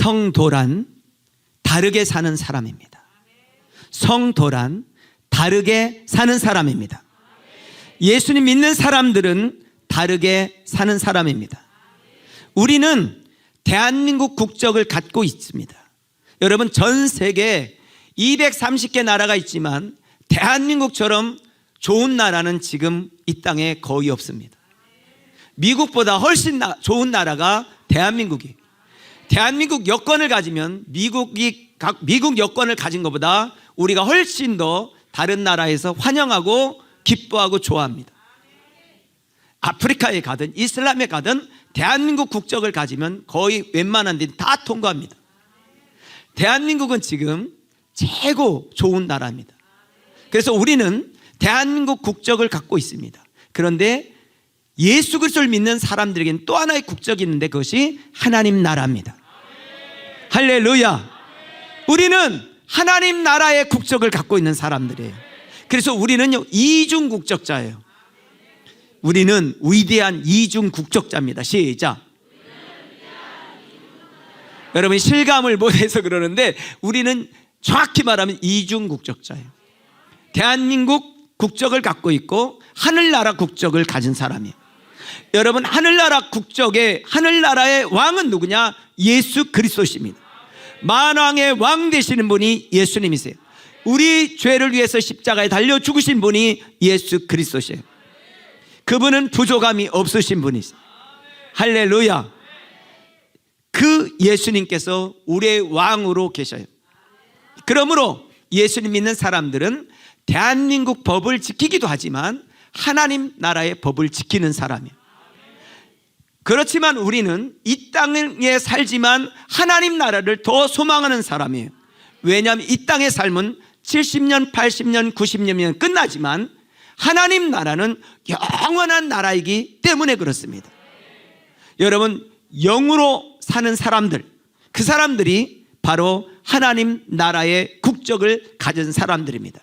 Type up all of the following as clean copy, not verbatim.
성도란 다르게 사는 사람입니다. 성도란 다르게 사는 사람입니다. 예수님 믿는 사람들은 다르게 사는 사람입니다. 우리는 대한민국 국적을 갖고 있습니다. 여러분, 전 세계 230개 나라가 있지만 대한민국처럼 좋은 나라는 지금 이 땅에 거의 없습니다. 미국보다 훨씬 좋은 나라가 대한민국이에요. 대한민국 여권을 가지면 미국 여권을 가진 것보다 우리가 훨씬 더 다른 나라에서 환영하고 기뻐하고 좋아합니다. 아프리카에 가든 이슬람에 가든 대한민국 국적을 가지면 거의 웬만한 데는 다 통과합니다. 대한민국은 지금 최고 좋은 나라입니다. 그래서 우리는 대한민국 국적을 갖고 있습니다. 그런데 예수 그리스도를 믿는 사람들에게는 또 하나의 국적이 있는데 그것이 하나님 나라입니다. 할렐루야. 우리는 하나님 나라의 국적을 갖고 있는 사람들이에요. 그래서 우리는요, 이중 국적자예요. 우리는 위대한 이중 국적자입니다. 시작. 여러분, 실감을 못해서 그러는데 우리는 정확히 말하면 이중 국적자예요. 대한민국 국적을 갖고 있고 하늘나라 국적을 가진 사람이에요. 여러분, 하늘나라의 왕은 누구냐? 예수 그리스도십니다. 만왕의 왕 되시는 분이 예수님이세요. 우리 죄를 위해서 십자가에 달려 죽으신 분이 예수 그리스도시에요. 그분은 부족함이 없으신 분이세요. 할렐루야. 그 예수님께서 우리의 왕으로 계셔요. 그러므로 예수님 믿는 사람들은 대한민국 법을 지키기도 하지만 하나님 나라의 법을 지키는 사람이에요. 그렇지만 우리는 이 땅에 살지만 하나님 나라를 더 소망하는 사람이에요. 왜냐하면 이 땅의 삶은 70년, 80년, 90년이면 끝나지만 하나님 나라는 영원한 나라이기 때문에 그렇습니다. 여러분, 영으로 사는 사람들, 그 사람들이 바로 하나님 나라의 국적을 가진 사람들입니다.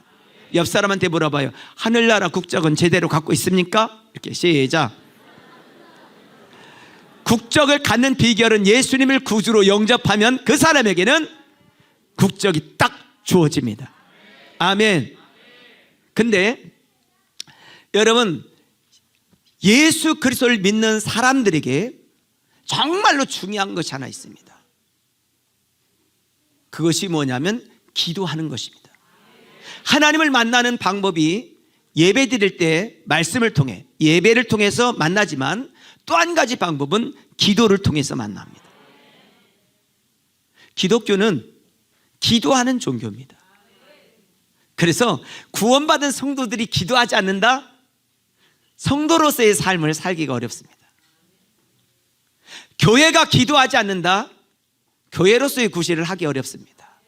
옆 사람한테 물어봐요. 하늘나라 국적은 제대로 갖고 있습니까? 이렇게 시작. 국적을 갖는 비결은 예수님을 구주로 영접하면 그 사람에게는 국적이 딱 주어집니다. 아멘. 근데 여러분, 예수 그리스도를 믿는 사람들에게 정말로 중요한 것이 하나 있습니다. 그것이 뭐냐면 기도하는 것입니다. 하나님을 만나는 방법이 예배 드릴 때 말씀을 통해, 예배를 통해서 만나지만 또 한 가지 방법은 기도를 통해서 만납니다. 기독교는 기도하는 종교입니다. 그래서 구원받은 성도들이 기도하지 않는다? 성도로서의 삶을 살기가 어렵습니다. 교회가 기도하지 않는다? 교회로서의 구실을 하기 어렵습니다.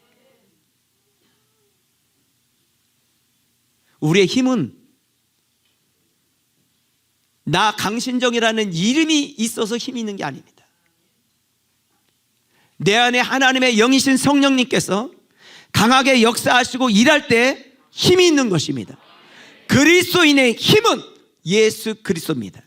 우리의 힘은 나 강신정이라는 이름이 있어서 힘이 있는 게 아닙니다. 내 안에 하나님의 영이신 성령님께서 강하게 역사하시고 일할 때 힘이 있는 것입니다. 그리스도인의 힘은 예수 그리스도입니다.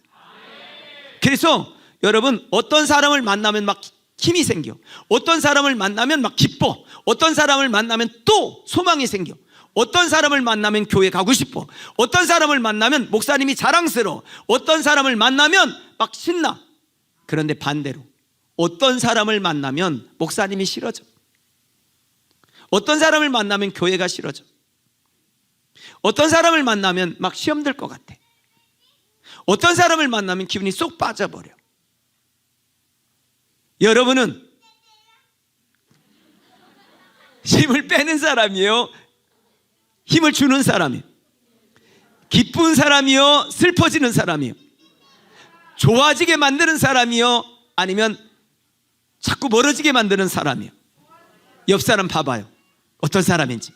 그래서 여러분, 어떤 사람을 만나면 막 힘이 생겨, 어떤 사람을 만나면 막 기뻐, 어떤 사람을 만나면 또 소망이 생겨, 어떤 사람을 만나면 교회 가고 싶어, 어떤 사람을 만나면 목사님이 자랑스러워, 어떤 사람을 만나면 막 신나. 그런데 반대로 어떤 사람을 만나면 목사님이 싫어져, 어떤 사람을 만나면 교회가 싫어져, 어떤 사람을 만나면 막 시험 들 것 같아, 어떤 사람을 만나면 기분이 쏙 빠져버려. 여러분은 힘을 빼는 사람이에요? 힘을 주는 사람이에요? 기쁜 사람이요? 슬퍼지는 사람이요? 좋아지게 만드는 사람이요? 아니면 자꾸 멀어지게 만드는 사람이요? 옆 사람 봐봐요. 어떤 사람인지.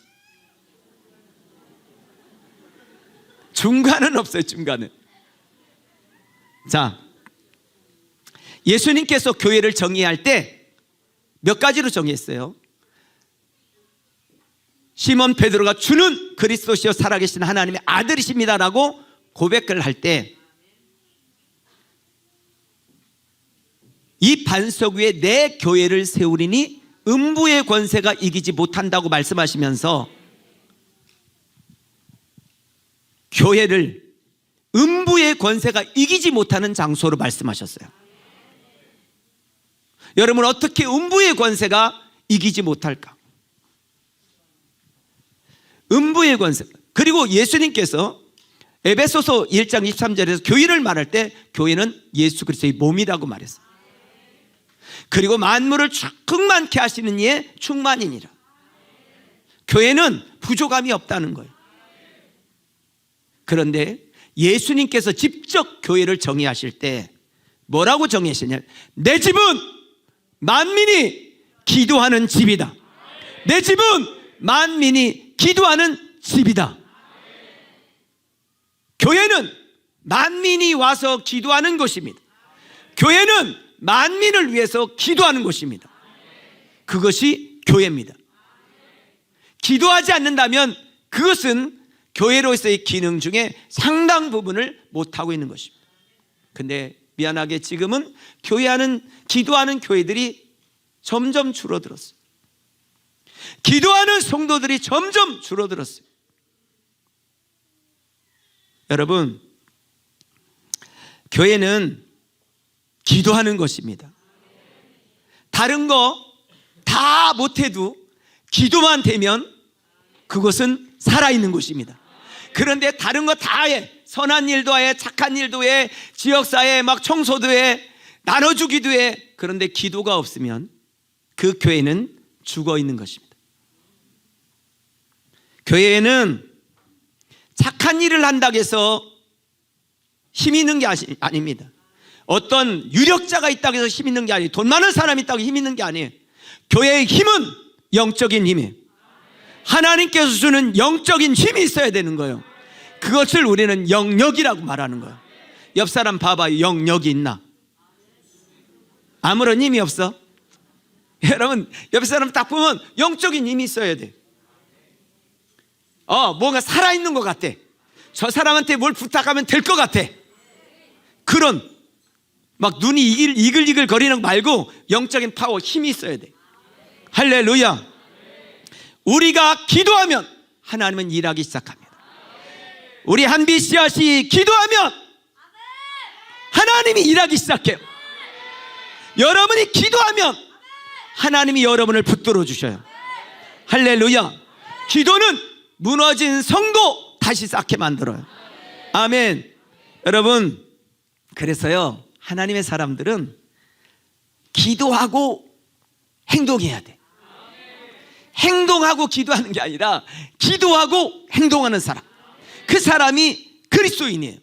중간은 없어요. 중간은. 자, 예수님께서 교회를 정의할 때 몇 가지로 정의했어요. 시몬 베드로가 주는 그리스도시요 살아계신 하나님의 아들이십니다라고 고백을 할 때 이 반석 위에 내 교회를 세우리니 음부의 권세가 이기지 못한다고 말씀하시면서 교회를 음부의 권세가 이기지 못하는 장소로 말씀하셨어요. 여러분, 어떻게 음부의 권세가 이기지 못할까? 음부의 권세. 그리고 예수님께서 에베소서 1장 23절에서 교회를 말할 때 교회는 예수 그리스도의 몸이라고 말했어요. 그리고 만물을 충만케 하시는 이의 충만이니라. 교회는 부족함이 없다는 거예요. 그런데 예수님께서 직접 교회를 정의하실 때 뭐라고 정의하시냐? 내 집은 만민이 기도하는 집이다. 내 집은 만민이 기도하는 집이다. 교회는 만민이 와서 기도하는 곳입니다. 교회는 만민을 위해서 기도하는 곳입니다. 그것이 교회입니다. 기도하지 않는다면 그것은 교회로서의 기능 중에 상당 부분을 못하고 있는 것입니다. 근데 미안하게 지금은 기도하는 교회들이 점점 줄어들었어요. 기도하는 성도들이 점점 줄어들었어요. 여러분, 교회는 기도하는 것입니다. 다른 거 다 못해도 기도만 되면 그것은 살아있는 곳입니다. 그런데 다른 거 다 해. 선한 일도 해, 착한 일도 해, 지역사회 막 청소도 해, 나눠주기도 해. 그런데 기도가 없으면 그 교회는 죽어 있는 것입니다. 교회에는 착한 일을 한다고 해서 힘 있는 게 아닙니다. 어떤 유력자가 있다고 해서 힘 있는 게 아니에요. 돈 많은 사람이 있다고 힘 있는 게 아니에요. 교회의 힘은 영적인 힘이에요. 하나님께서 주는 영적인 힘이 있어야 되는 거예요. 그것을 우리는 영역이라고 말하는 거예요. 옆 사람 봐봐요. 영역이 있나? 아무런 힘이 없어. 여러분, 옆 사람 딱 보면 영적인 힘이 있어야 돼. 뭔가 살아있는 것 같아. 저 사람한테 뭘 부탁하면 될 것 같아. 그런 막 눈이 이글이글 거리는 거 말고 영적인 파워, 힘이 있어야 돼. 할렐루야. 우리가 기도하면 하나님은 일하기 시작합니다. 우리 한비 씨앗이 기도하면 하나님이 일하기 시작해요. 여러분이 기도하면 하나님이 여러분을 붙들어 주셔요. 할렐루야. 기도는 무너진 성도 다시 쌓게 만들어요. 아멘. 여러분, 그래서요, 하나님의 사람들은 기도하고 행동해야 돼. 행동하고 기도하는 게 아니라 기도하고 행동하는 사람, 그 사람이 그리스도인이에요.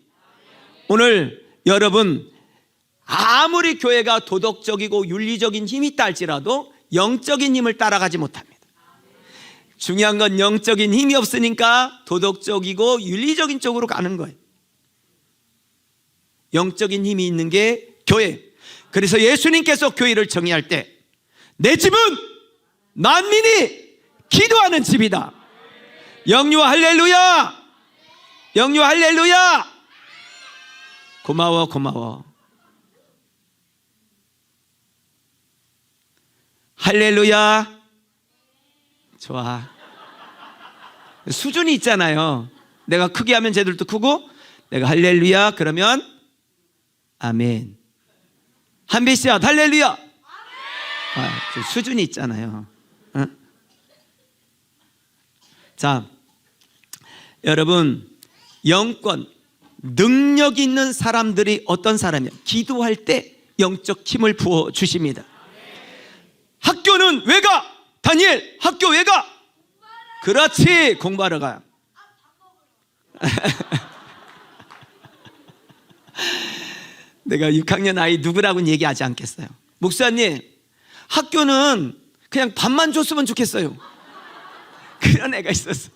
오늘 여러분, 아무리 교회가 도덕적이고 윤리적인 힘이 있다 할지라도 영적인 힘을 따라가지 못합니다. 중요한 건 영적인 힘이 없으니까 도덕적이고 윤리적인 쪽으로 가는 거예요. 영적인 힘이 있는 게 교회. 그래서 예수님께서 교회를 정의할 때 내 집은 만민이 기도하는 집이다. 영유아 할렐루야. 영유아 할렐루야. 고마워. 할렐루야. 좋아. 수준이 있잖아요. 내가 크게 하면 쟤들도 크고, 내가 할렐루야 그러면 아멘. 한비 씨야 할렐루야. 수준이 있잖아요. 자, 여러분, 영권, 능력 있는 사람들이 어떤 사람이야? 기도할 때 영적 힘을 부어 주십니다. 학교는 왜 가? 다니엘, 학교 왜 가? 그렇지, 공부하러 가. 내가 6학년 아이 누구라고는 얘기하지 않겠어요. 목사님, 학교는 그냥 밥만 줬으면 좋겠어요. 그런 애가 있었어.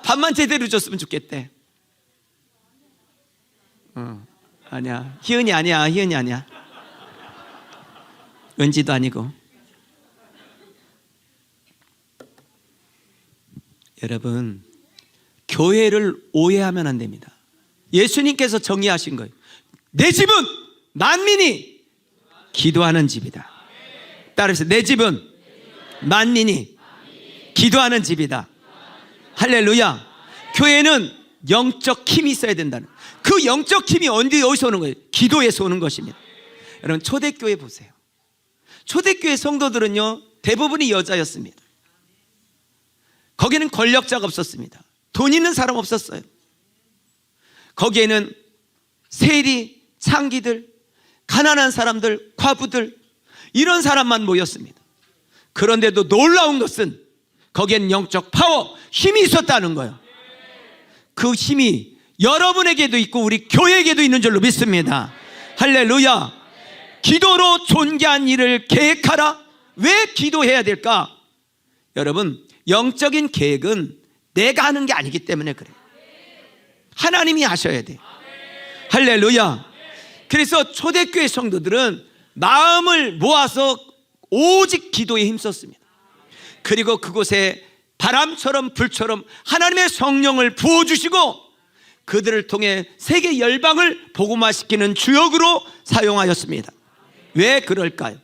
밥만 제대로 줬으면 좋겠대. 아니야. 희은이 아니야. 은지도 아니고. 여러분, 교회를 오해하면 안 됩니다. 예수님께서 정의하신 거예요. 내 집은 만민이 기도하는 집이다. 따라서 내 집은 만민이 기도하는 집이다. 할렐루야. 교회는 영적 힘이 있어야 된다는, 그 영적 힘이 어디서 오는 거예요? 기도에서 오는 것입니다. 여러분, 초대교회 보세요. 초대교회 성도들은요, 대부분이 여자였습니다. 거기는 권력자가 없었습니다. 돈 있는 사람 없었어요. 거기에는 세리, 창기들, 가난한 사람들, 과부들, 이런 사람만 모였습니다. 그런데도 놀라운 것은 거기에는 영적 파워, 힘이 있었다는 거예요. 그 힘이 여러분에게도 있고 우리 교회에게도 있는 줄로 믿습니다. 할렐루야. 기도로 존귀한 일을 계획하라. 왜 기도해야 될까? 여러분, 영적인 계획은 내가 하는 게 아니기 때문에 그래요. 하나님이 하셔야 돼. 할렐루야. 그래서 초대교회 성도들은 마음을 모아서 오직 기도에 힘썼습니다. 그리고 그곳에 바람처럼 불처럼 하나님의 성령을 부어주시고 그들을 통해 세계 열방을 복음화시키는 주역으로 사용하였습니다. 왜 그럴까요?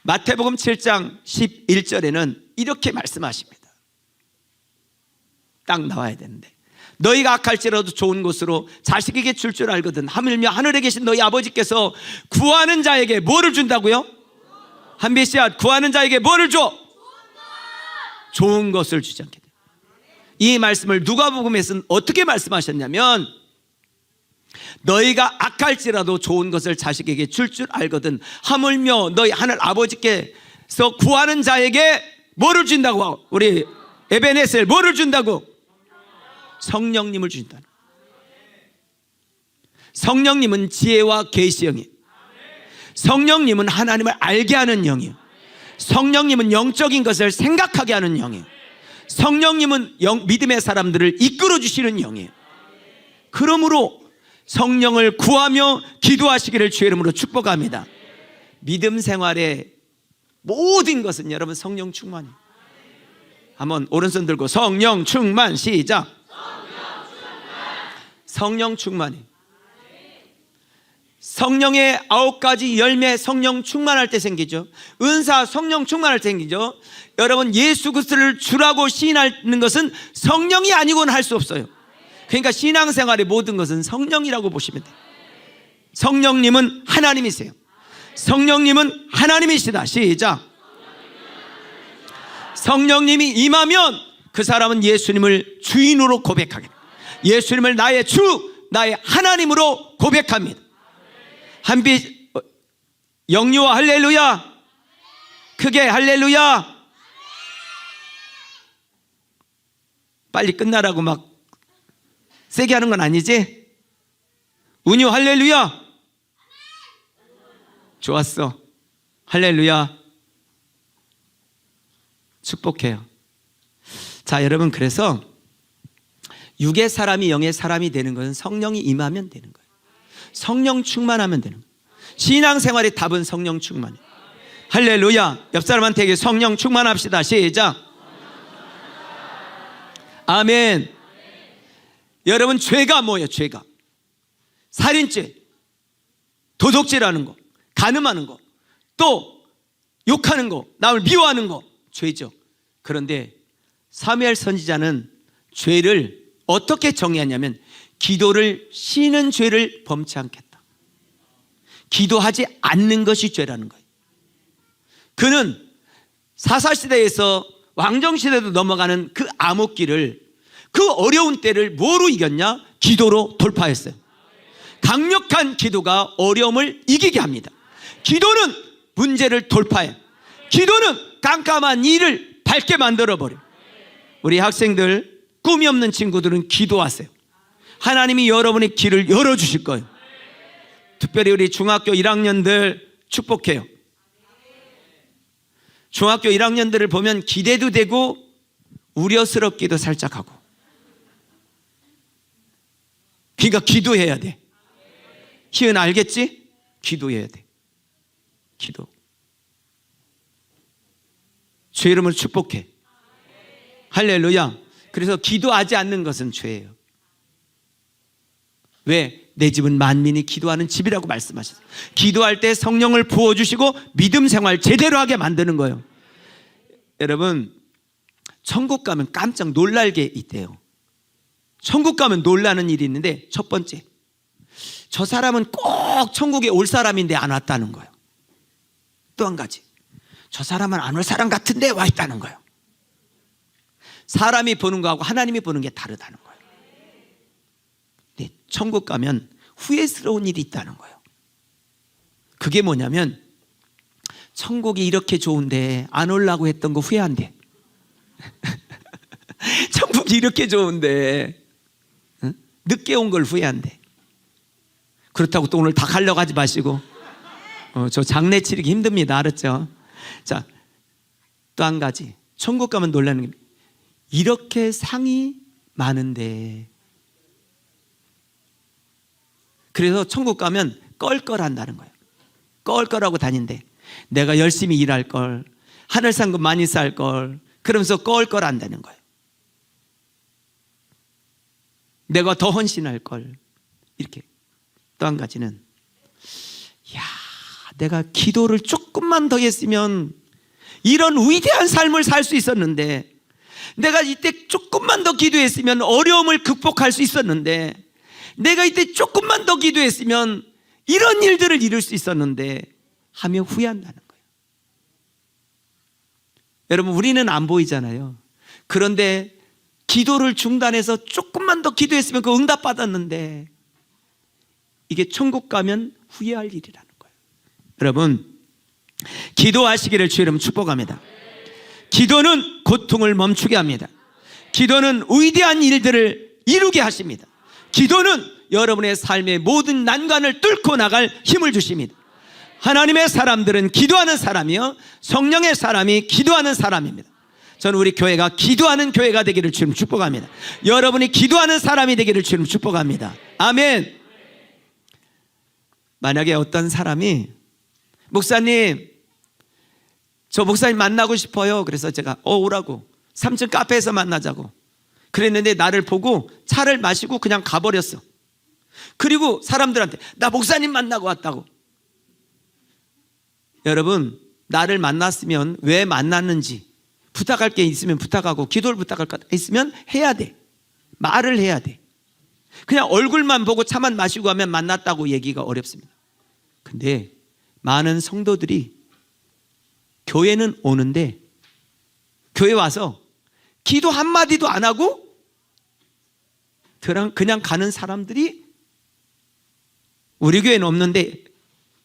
마태복음 7장 11절에는 이렇게 말씀하십니다. 딱 나와야 되는데, 너희가 악할지라도 좋은 곳으로 자식에게 줄 줄 알거든 하물며 하늘에 계신 너희 아버지께서 구하는 자에게 뭐를 준다고요? 한비씨야, 구하는 자에게 뭐를 줘? 좋은 것을 주지 않게 돼. 이 말씀을 누가복음에서는 어떻게 말씀하셨냐면, 너희가 악할지라도 좋은 것을 자식에게 줄 알거든 하물며 너희 하늘 아버지께서 구하는 자에게 뭐를 준다고? 우리 에베네셀 뭐를 준다고? 성령님을 주신다. 성령님은 지혜와 계시 영이에요. 성령님은 하나님을 알게 하는 영이에요. 성령님은 영적인 것을 생각하게 하는 영이에요. 성령님은 믿음의 사람들을 이끌어 주시는 영이에요. 그러므로 성령을 구하며 기도하시기를 주의 이름으로 축복합니다. 믿음 생활의 모든 것은 여러분 성령 충만이에요. 한번 오른손 들고 성령 충만, 시작. 성령 충만이에요. 성령의 9가지 열매, 성령 충만할 때 생기죠. 은사, 성령 충만할 때 생기죠. 여러분, 예수 그리스도를 주라고 시인하는 것은 성령이 아니고는 할 수 없어요. 그러니까 신앙생활의 모든 것은 성령이라고 보시면 돼요. 성령님은 하나님이세요. 성령님은 하나님이시다. 시작. 성령님이 임하면 그 사람은 예수님을 주인으로 고백하게 돼요. 예수님을 나의 주, 나의 하나님으로 고백합니다. 한빛 영유아 할렐루야. 크게 할렐루야. 빨리 끝나라고 막 세게 하는 건 아니지? 운유 할렐루야. 좋았어. 할렐루야. 축복해요. 자, 여러분, 그래서 육의 사람이 영의 사람이 되는 것은 성령이 임하면 되는 거예요. 성령 충만하면 되는 거예요. 신앙생활의 답은 성령 충만이에요. 할렐루야. 옆 사람한테 성령 충만합시다. 시작. 아멘. 여러분, 죄가 뭐예요? 죄가 살인죄, 도둑질하는 거, 간음하는 거, 또 욕하는 거, 남을 미워하는 거 죄죠. 그런데 사무엘 선지자는 죄를 어떻게 정의하냐면, 기도를 쉬는 죄를 범치 않겠다. 기도하지 않는 것이 죄라는 거예요. 그는 사사시대에서 왕정시대도 넘어가는 그 암흑기를, 그 어려운 때를 뭐로 이겼냐? 기도로 돌파했어요. 강력한 기도가 어려움을 이기게 합니다. 기도는 문제를 돌파해. 기도는 깜깜한 일을 밝게 만들어버려. 우리 학생들, 꿈이 없는 친구들은 기도하세요. 하나님이 여러분의 길을 열어주실 거예요. 특별히 우리 중학교 1학년들 축복해요. 중학교 1학년들을 보면 기대도 되고 우려스럽기도 살짝 하고. 그러니까 기도해야 돼. 희은 알겠지? 기도해야 돼. 기도. 주의 이름으로 축복해. 할렐루야. 그래서 기도하지 않는 것은 죄예요. 왜? 내 집은 만민이 기도하는 집이라고 말씀하셨어요. 기도할 때 성령을 부어주시고 믿음 생활 제대로 하게 만드는 거예요. 여러분, 천국 가면 깜짝 놀랄 게 있대요. 천국 가면 놀라는 일이 있는데, 첫 번째, 저 사람은 꼭 천국에 올 사람인데 안 왔다는 거예요. 또 한 가지, 저 사람은 안 올 사람 같은데 와 있다는 거예요. 사람이 보는 거하고 하나님이 보는 게 다르다는 거예요. 근데 천국 가면 후회스러운 일이 있다는 거예요. 그게 뭐냐면, 천국이 이렇게 좋은데 안 오려고 했던 거 후회한대. 천국이 이렇게 좋은데 늦게 온 걸 후회한대. 그렇다고 또 오늘 다 가려고 하지 마시고, 저 장례 치르기 힘듭니다. 알았죠? 자, 또 한 가지, 천국 가면 놀라는 게, 이렇게 상이 많은데, 그래서 천국 가면 껄껄한다는 거예요. 껄껄하고 다닌대. 내가 열심히 일할 걸, 하늘 상금 많이 쌓을 걸, 그러면서 껄껄한다는 거예요. 내가 더 헌신할 걸. 이렇게. 또 한 가지는, 야, 내가 기도를 조금만 더 했으면 이런 위대한 삶을 살 수 있었는데, 내가 이때 조금만 더 기도했으면 어려움을 극복할 수 있었는데, 내가 이때 조금만 더 기도했으면 이런 일들을 이룰 수 있었는데 하며 후회한다는 거예요. 여러분, 우리는 안 보이잖아요. 그런데 기도를 중단해서 조금만 더 기도했으면 그 응답 받았는데, 이게 천국 가면 후회할 일이라는 거예요. 여러분, 기도하시기를 주의 이름 축복합니다. 기도는 고통을 멈추게 합니다. 기도는 위대한 일들을 이루게 하십니다. 기도는 여러분의 삶의 모든 난관을 뚫고 나갈 힘을 주십니다. 하나님의 사람들은 기도하는 사람이요, 성령의 사람이 기도하는 사람입니다. 저는 우리 교회가 기도하는 교회가 되기를 주님 축복합니다. 여러분이 기도하는 사람이 되기를 주님 축복합니다. 아멘. 만약에 어떤 사람이, 목사님, 저 목사님 만나고 싶어요. 그래서 제가 오라고, 3층 카페에서 만나자고 그랬는데, 나를 보고 차를 마시고 그냥 가버렸어. 그리고 사람들한테 나 목사님 만나고 왔다고. 여러분, 나를 만났으면 왜 만났는지, 부탁할 게 있으면 부탁하고, 기도를 부탁할 게 있으면 해야 돼. 말을 해야 돼. 그냥 얼굴만 보고 차만 마시고 하면 만났다고 얘기가 어렵습니다. 근데 많은 성도들이 교회는 오는데, 교회 와서 기도 한마디도 안 하고 그냥 가는 사람들이 우리 교회는 없는데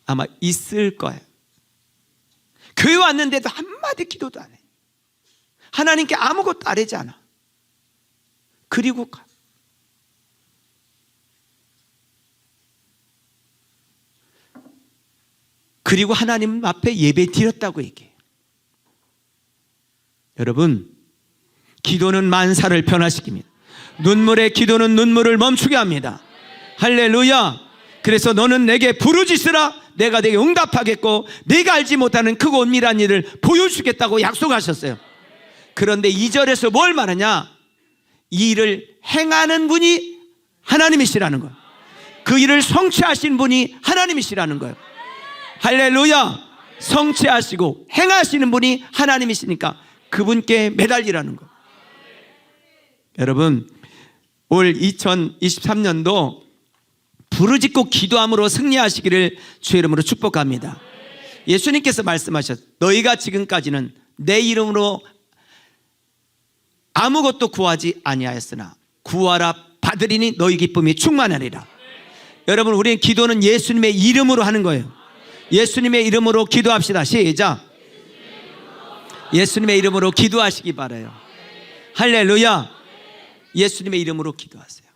아마 있을 거예요. 교회 왔는데도 한마디 기도도 안 해. 하나님께 아무것도 아뢰지 않아. 그리고 가. 그리고 하나님 앞에 예배 드렸다고 얘기해요. 여러분, 기도는 만사를 변화시킵니다. 눈물의 기도는 눈물을 멈추게 합니다. 할렐루야. 그래서 너는 내게 부르짖으라, 내가 내게 응답하겠고 네가 알지 못하는 크고 은밀한 일을 보여주겠다고 약속하셨어요. 그런데 2절에서 뭘 말하냐? 이 일을 행하는 분이 하나님이시라는 거예요. 그 일을 성취하신 분이 하나님이시라는 거예요. 할렐루야. 성취하시고 행하시는 분이 하나님이시니까 그분께 매달리라는 거예요. 여러분, 올 2023년도 부르짖고 기도함으로 승리하시기를 주의 이름으로 축복합니다. 예수님께서 말씀하셨, 너희가 지금까지는 내 이름으로 아무것도 구하지 아니하였으나 구하라 받으리니 너희 기쁨이 충만하리라. 여러분, 우리는 기도는 예수님의 이름으로 하는 거예요. 예수님의 이름으로 기도합시다. 시작. 예수님의 이름으로 기도하시기 바라요. 할렐루야. 예수님의 이름으로 기도하세요.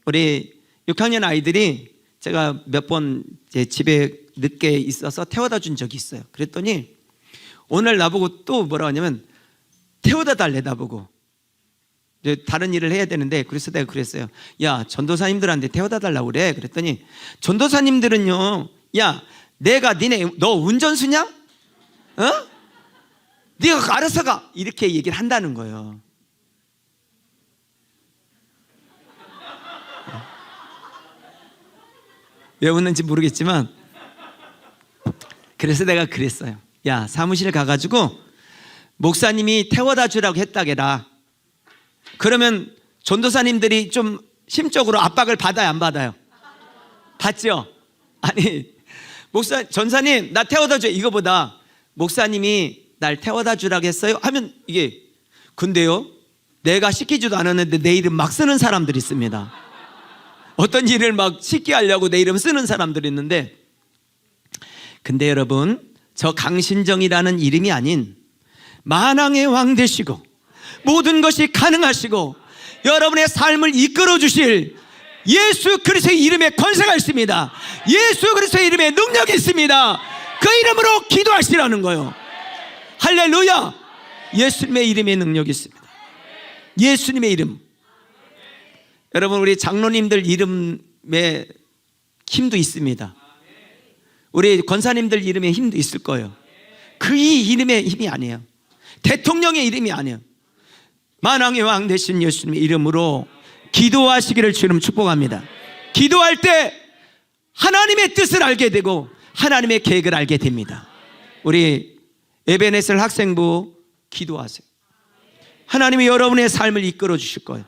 우리 6학년 아이들이 제가 몇 번 제 집에 늦게 있어서 태워다 준 적이 있어요. 그랬더니 오늘 나보고 또 뭐라고 하냐면, 태워다 달래. 나보고 다른 일을 해야 되는데, 그래서 내가 그랬어요. 야, 전도사님들한테 태워다 달라고 그래. 그랬더니 전도사님들은요, 야, 내가 너 운전수냐? 어? 네가 알아서 가. 이렇게 얘기를 한다는 거예요. 왜 웃는지 모르겠지만, 그래서 내가 그랬어요. 야, 사무실에 가가지고 목사님이 태워다 주라고 했다게라. 그러면 전도사님들이 좀 심적으로 압박을 받아요, 안 받아요? 받죠? 아니, 전사님 나 태워다 줘, 이거보다 목사님이 날 태워다 주라고 했어요 하면 이게, 근데요 내가 시키지도 않았는데 내 이름 막 쓰는 사람들이 있습니다. 어떤 일을 막 쉽게 하려고 내 이름 쓰는 사람들이 있는데, 근데 여러분, 저 강신정이라는 이름이 아닌 만왕의 왕 되시고 모든 것이 가능하시고 여러분의 삶을 이끌어 주실 예수 그리스도의 이름에 권세가 있습니다. 예수 그리스도의 이름에 능력이 있습니다. 그 이름으로 기도하시라는 거예요. 할렐루야. 예수님의 이름에 능력이 있습니다. 예수님의 이름. 여러분, 우리 장로님들 이름에 힘도 있습니다. 우리 권사님들 이름에 힘도 있을 거예요. 그 이름의 힘이 아니에요. 대통령의 이름이 아니에요. 만왕의 왕 되신 예수님의 이름으로 기도하시기를 주님 축복합니다. 기도할 때 하나님의 뜻을 알게 되고 하나님의 계획을 알게 됩니다. 우리 에베네셀 학생부 기도하세요. 하나님이 여러분의 삶을 이끌어 주실 거예요.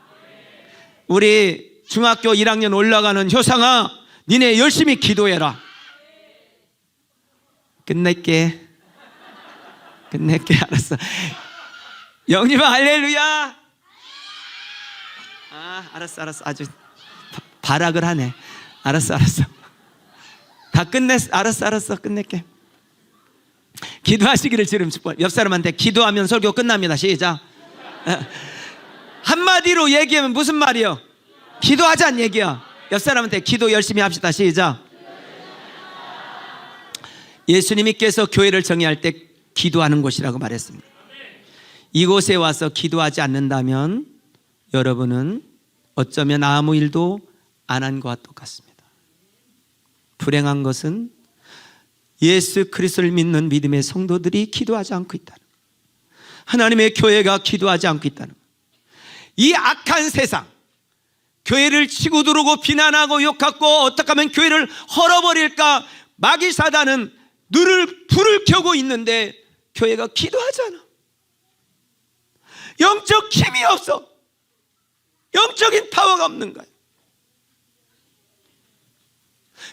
우리 중학교 1학년 올라가는 효상아, 니네 열심히 기도해라. 끝낼게. 알았어. 영님아 할렐루야. 알았어. 아주 발악을 하네. 알았어. 다 끝냈어. 알았어. 끝낼게. 기도하시기를 지금 축복. 옆 사람한테 기도하면 설교 끝납니다. 시작. 한마디로 얘기하면 무슨 말이요? 기도하자는 얘기야. 옆 사람한테 기도 열심히 합시다. 시작. 예수님께서 교회를 정의할 때 기도하는 곳이라고 말했습니다. 이곳에 와서 기도하지 않는다면 여러분은 어쩌면 아무 일도 안 한 것과 똑같습니다. 불행한 것은 예수 그리스도를 믿는 믿음의 성도들이 기도하지 않고 있다는 것, 하나님의 교회가 기도하지 않고 있다는 것. 이 악한 세상, 교회를 치고 들어오고 비난하고 욕하고 어떻게 하면 교회를 헐어버릴까 마귀 사단은 늘 불을 켜고 있는데 교회가 기도하지 않아. 영적 힘이 없어. 영적인 파워가 없는 거야.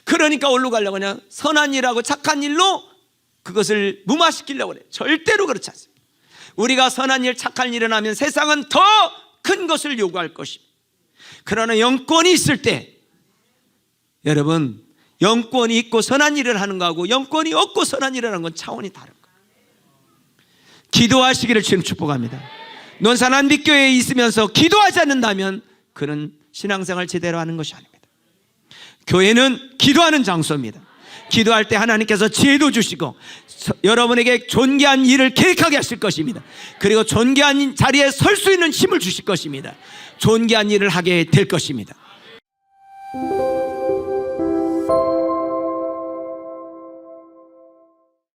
그러니까 어디로 가려고 하냐? 선한 일하고 착한 일로 그것을 무마시키려고 그래. 절대로 그렇지 않습니다. 우리가 선한 일, 착한 일을 하면 세상은 더 큰 것을 요구할 것입니다. 그러나 영권이 있을 때, 여러분, 영권이 있고 선한 일을 하는 거하고 영권이 없고 선한 일을 하는 건 차원이 다른 거예요. 기도하시기를 주님 축복합니다. 논산 빛교회에 있으면서 기도하지 않는다면 그는 신앙생활 제대로 하는 것이 아닙니다. 교회는 기도하는 장소입니다. 기도할 때 하나님께서 지혜도 주시고 여러분에게 존귀한 일을 계획하게 하실 것입니다. 그리고 존귀한 자리에 설 수 있는 힘을 주실 것입니다. 존귀한 일을 하게 될 것입니다.